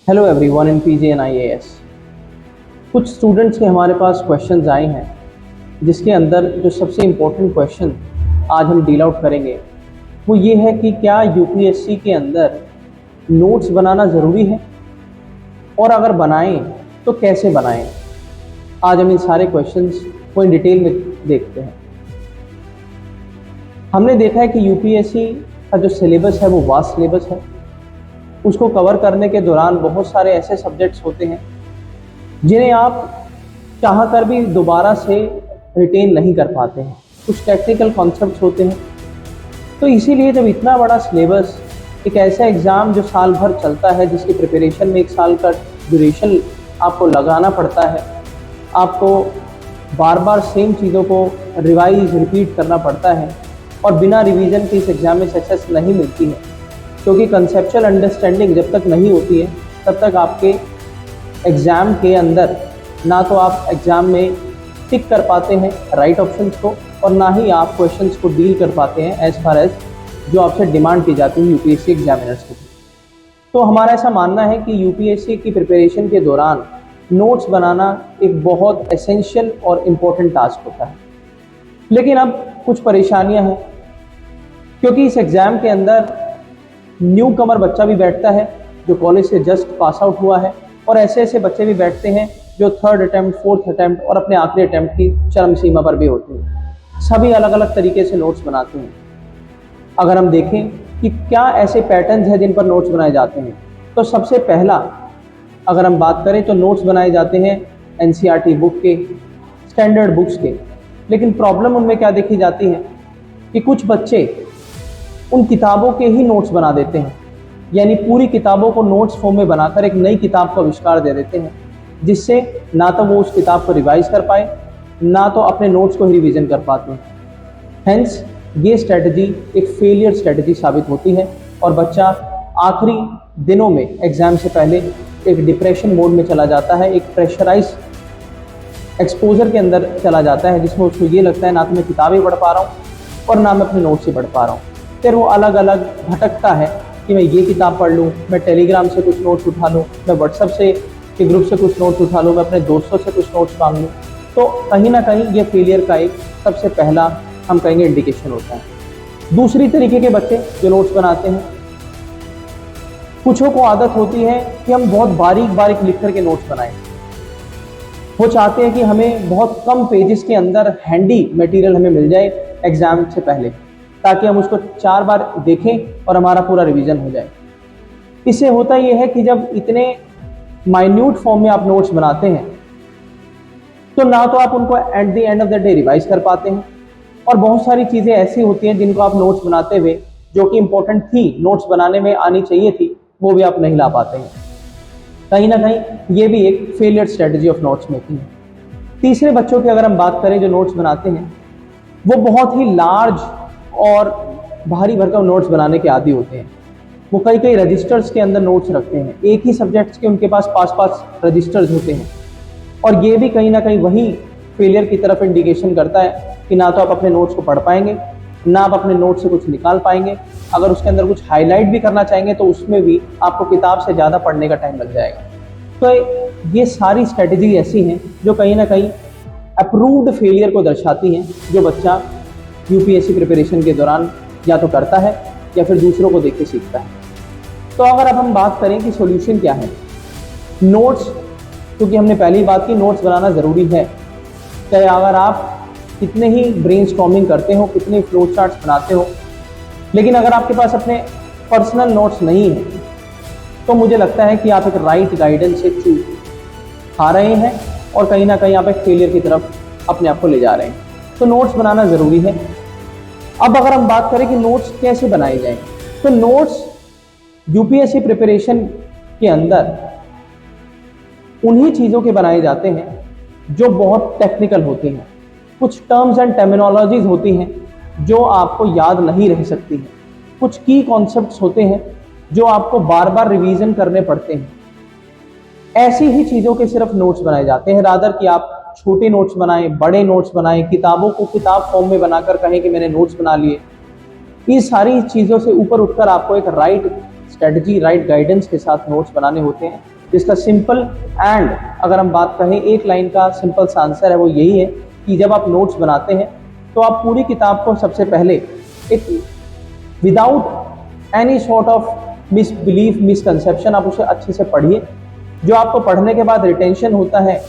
Hello everyone in PGNIAS। कुछ students के हमारे पास क्वेश्चंस आए हैं जिसके अंदर जो सबसे इम्पोर्टेंट क्वेश्चन आज हम डील आउट करेंगे वो ये है कि क्या यूपीएससी के अंदर नोट्स बनाना ज़रूरी है और अगर बनाएं तो कैसे बनाएं। आज हम इन सारे क्वेश्चंस को इन डिटेल में देखते हैं। हमने देखा है कि यूपीएससी का जो सिलेबस है वो वास्ट सिलेबस है। उसको कवर करने के दौरान बहुत सारे ऐसे सब्जेक्ट्स होते हैं जिन्हें आप चाह कर भी दोबारा से रिटेन नहीं कर पाते हैं। कुछ टेक्निकल कॉन्सेप्ट्स होते हैं। तो इसीलिए जब इतना बड़ा सिलेबस, एक ऐसा एग्ज़ाम जो साल भर चलता है, जिसकी प्रिपरेशन में 1 साल का ड्यूरेशन आपको लगाना पड़ता है, आपको बार बार सेम चीज़ों को रिपीट करना पड़ता है और बिना रिवीजन के इस एग्ज़ाम में सक्सेस नहीं मिलती है, क्योंकि कंसेप्चुअल अंडरस्टैंडिंग जब तक नहीं होती है तब तक आपके एग्ज़ाम के अंदर ना तो आप एग्ज़ाम में टिक कर पाते हैं राइट ऑप्शंस को और ना ही आप क्वेश्चंस को डील कर पाते हैं एज़ फार एज जो आपसे डिमांड की जाती है यूपीएससी एग्जामिनर्स की। तो हमारा ऐसा मानना है कि यूपीएससी की प्रिपरेशन के दौरान नोट्स बनाना एक बहुत एसेंशियल और इम्पोर्टेंट टास्क होता है। लेकिन अब कुछ परेशानियां हैं, क्योंकि इस एग्ज़ाम के अंदर न्यू कमर बच्चा भी बैठता है जो कॉलेज से जस्ट पास आउट हुआ है, और ऐसे ऐसे बच्चे भी बैठते हैं जो 3rd अटैम्प्ट, 4th अटैम्प्ट और अपने आखिरी अटैम्प्ट की चरम सीमा पर भी होते हैं। सभी अलग अलग तरीके से नोट्स बनाते हैं। अगर हम देखें कि क्या ऐसे पैटर्न्स हैं जिन पर नोट्स बनाए जाते हैं, तो सबसे पहला अगर हम बात करें तो नोट्स बनाए जाते हैं NCERT बुक के, स्टैंडर्ड बुक्स के। लेकिन प्रॉब्लम उनमें क्या देखी जाती है कि कुछ बच्चे उन किताबों के ही नोट्स बना देते हैं, यानी पूरी किताबों को नोट्स फॉर्म में बनाकर एक नई किताब का आविष्कार दे देते हैं, जिससे ना तो वो उस किताब को रिवाइज कर पाए, ना तो अपने नोट्स को ही रिवीजन कर पाते हैं। हेंस ये स्ट्रेटजी एक फेलियर स्ट्रेटजी साबित होती है और बच्चा आखिरी दिनों में एग्ज़ाम से पहले एक डिप्रेशन मोड में चला जाता है, एक प्रेशराइज एक्सपोजर के अंदर चला जाता है, जिसमें उसको ये लगता है ना तो मैं किताबें पढ़ पा रहा हूँ और ना मैं अपने नोट्स से पढ़ पा रहा हूँ। फिर वो अलग अलग भटकता है कि मैं ये किताब पढ़ लूँ, मैं टेलीग्राम से कुछ नोट्स उठा लूँ, मैं व्हाट्सएप से के ग्रुप से कुछ नोट्स उठा लूँ, मैं अपने दोस्तों से कुछ नोट्स मांग लूँ। तो कहीं ना कहीं ये फेलियर का एक सबसे पहला हम कहेंगे इंडिकेशन होता है। दूसरी तरीके के बच्चे जो नोट्स बनाते हैं, कुछों को आदत होती है कि हम बहुत बारीक बारीक लिख कर के नोट्स बनाएं। वो चाहते हैं कि हमें बहुत कम पेजेस के अंदर हैंडी मटेरियल हमें मिल जाए एग्ज़ाम से पहले, ताकि हम उसको 4 बार देखें और हमारा पूरा रिवीजन हो जाए। इससे होता ये है कि जब इतने माइन्यूट फॉर्म में आप नोट्स बनाते हैं तो ना तो आप उनको at the end of the day revise कर पाते हैं, और बहुत सारी चीज़ें ऐसी होती हैं जिनको आप नोट्स बनाते हुए, जो कि इंपॉर्टेंट थी, नोट्स बनाने में आनी चाहिए थी, वो भी आप नहीं ला पाते हैं। कहीं ना कहीं ये भी एक failure strategy of notes making है। तीसरे बच्चों की अगर हम बात करें जो नोट्स बनाते हैं, वो बहुत ही लार्ज और भारी भरकम नोट्स बनाने के आदी होते हैं। वो कई कई रजिस्टर्स के अंदर नोट्स रखते हैं, एक ही सब्जेक्ट्स के उनके पास 5-5 रजिस्टर्स होते हैं, और ये भी कहीं ना कहीं वही फेलियर की तरफ इंडिकेशन करता है कि ना तो आप अपने नोट्स को पढ़ पाएंगे, ना आप अपने नोट्स से कुछ निकाल पाएंगे। अगर उसके अंदर कुछ हाईलाइट भी करना चाहेंगे तो उसमें भी आपको किताब से ज़्यादा पढ़ने का टाइम लग जाएगा। तो ये सारी स्ट्रेटजी ऐसी हैं जो कहीं ना कहीं अप्रूव्ड फेलियर को दर्शाती हैं, जो बच्चा यूपीएससी प्रिपरेशन के दौरान या तो करता है या फिर दूसरों को देख के सीखता है। तो अगर अब हम बात करें कि सॉल्यूशन क्या है, नोट्स, क्योंकि हमने पहली बात की नोट्स बनाना ज़रूरी है। चाहे अगर आप कितने ही ब्रेनस्टॉर्मिंग करते हो, कितने फ्लो चार्ट्स बनाते हो, लेकिन अगर आपके पास अपने पर्सनल नोट्स नहीं है तो मुझे लगता है कि आप एक राइट गाइडेंस से चूक खा रहे हैं और कहीं ना कहीं आप एक फेलियर की तरफ अपने आप को ले जा रहे हैं। तो नोट्स बनाना ज़रूरी है। अब अगर हम बात करें कि नोट्स कैसे बनाए जाएं, तो नोट्स यूपीएससी प्रिपरेशन के अंदर उन्हीं चीज़ों के बनाए जाते हैं जो बहुत टेक्निकल होती हैं। कुछ टर्म्स एंड टर्मिनोलॉजीज होती हैं जो आपको याद नहीं रह सकती हैं। कुछ की कॉन्सेप्ट्स होते हैं जो आपको बार बार रिवीजन करने पड़ते हैं। ऐसी ही चीज़ों के सिर्फ नोट्स बनाए जाते हैं, रादर कि आप छोटे नोट्स बनाएं, बड़े नोट्स बनाएं, किताबों को किताब फॉर्म में बनाकर कहें कि मैंने नोट्स बना लिए। इन सारी चीज़ों से ऊपर उठकर आपको एक राइट स्ट्रेटजी, राइट गाइडेंस के साथ नोट्स बनाने होते हैं, जिसका सिंपल एंड अगर हम बात कहें एक लाइन का सिंपल सा आंसर है वो यही है कि जब आप नोट्स बनाते हैं तो आप पूरी किताब को सबसे पहले एक without any sort of misbelief misconception आप उसे अच्छे से पढ़िए। जो आपको पढ़ने के बाद रिटेंशन होता है,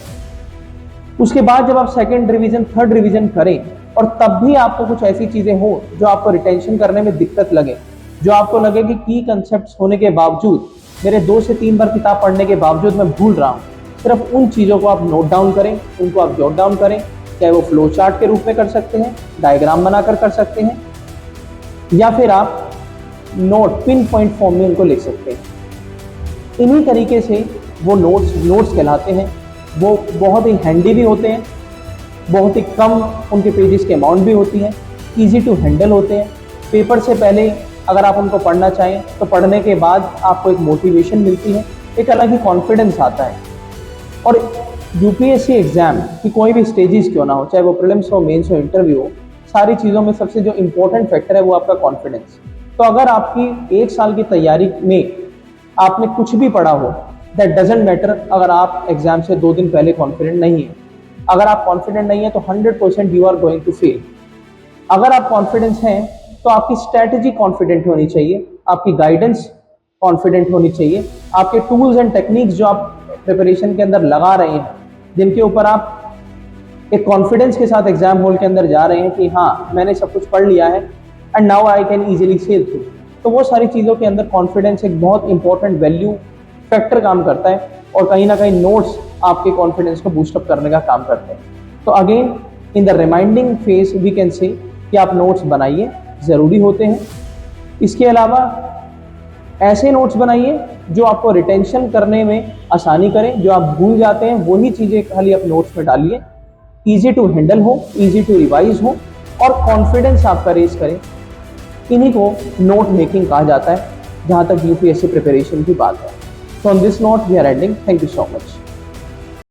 उसके बाद जब आप सेकंड रिवीजन थर्ड रिवीजन करें और तब भी आपको कुछ ऐसी चीजें हो जो आपको रिटेंशन करने में दिक्कत लगे, जो आपको लगे कि की कंसेप्ट होने के बावजूद मेरे 2 से 3 बार किताब पढ़ने के बावजूद मैं भूल रहा हूँ, सिर्फ उन चीज़ों को आप नोट डाउन करें, उनको आप जॉट डाउन करें। चाहे वो फ्लो चार्ट के रूप में कर सकते हैं, डायग्राम बनाकर कर सकते हैं, या फिर आप नोट पिन पॉइंट फॉर्म में उनको लिख सकते हैं। इन्हीं तरीके से वो नोट्स कहलाते हैं। वो बहुत ही हैंडी भी होते हैं, बहुत ही कम उनके पेजेस की अमाउंट भी होती है, ईजी टू हैंडल होते हैं। पेपर से पहले अगर आप उनको पढ़ना चाहें तो पढ़ने के बाद आपको एक मोटिवेशन मिलती है, एक अलग ही कॉन्फिडेंस आता है। और यूपीएससी एग्जाम की कोई भी स्टेजेस क्यों ना हो, चाहे वो प्रीलिम्स हो, मेंस हो, इंटरव्यू हो, सारी चीज़ों में सबसे जो इम्पोर्टेंट फैक्टर है वो आपका कॉन्फिडेंस। तो अगर आपकी 1 साल की तैयारी में आपने कुछ भी पढ़ा हो, दैट डजेंट मैटर अगर आप एग्जाम से 2 दिन पहले कॉन्फिडेंट नहीं है। अगर आप कॉन्फिडेंट नहीं है तो 100% you are going to fail. अगर आप कॉन्फिडेंस हैं तो आपकी स्ट्रैटेजी कॉन्फिडेंट होनी चाहिए, आपकी गाइडेंस कॉन्फिडेंट होनी चाहिए, आपके टूल्स एंड टेक्निक्स जो आप प्रिपरेशन के अंदर लगा रहे हैं, जिनके ऊपर आप एक कॉन्फिडेंस के साथ एग्जाम हॉल के अंदर जा रहे हैं कि हाँ मैंने सब कुछ पढ़ लिया है and now I can easily sail through. तो वो सारी चीज़ों के अंदर कॉन्फिडेंस एक बहुत इंपॉर्टेंट वैल्यू फैक्टर काम करता है और कहीं ना कहीं नोट्स आपके कॉन्फिडेंस को बूस्टअप करने का काम करते हैं। तो again in the reminding phase we can say कि आप नोट्स बनाइए, ज़रूरी होते हैं। इसके अलावा ऐसे नोट्स बनाइए जो आपको रिटेंशन करने में आसानी करें, जो आप भूल जाते हैं वही चीज़ें खाली आप नोट्स में डालिए, ईजी टू हैंडल हो, ईजी टू रिवाइज हो और कॉन्फिडेंस आपका रेज करें। इन्हीं को नोट मेकिंग कहा जाता है जहाँ तक यूपीएससी प्रिपरेशन की बात है। So on this note, we are ending. Thank you so much.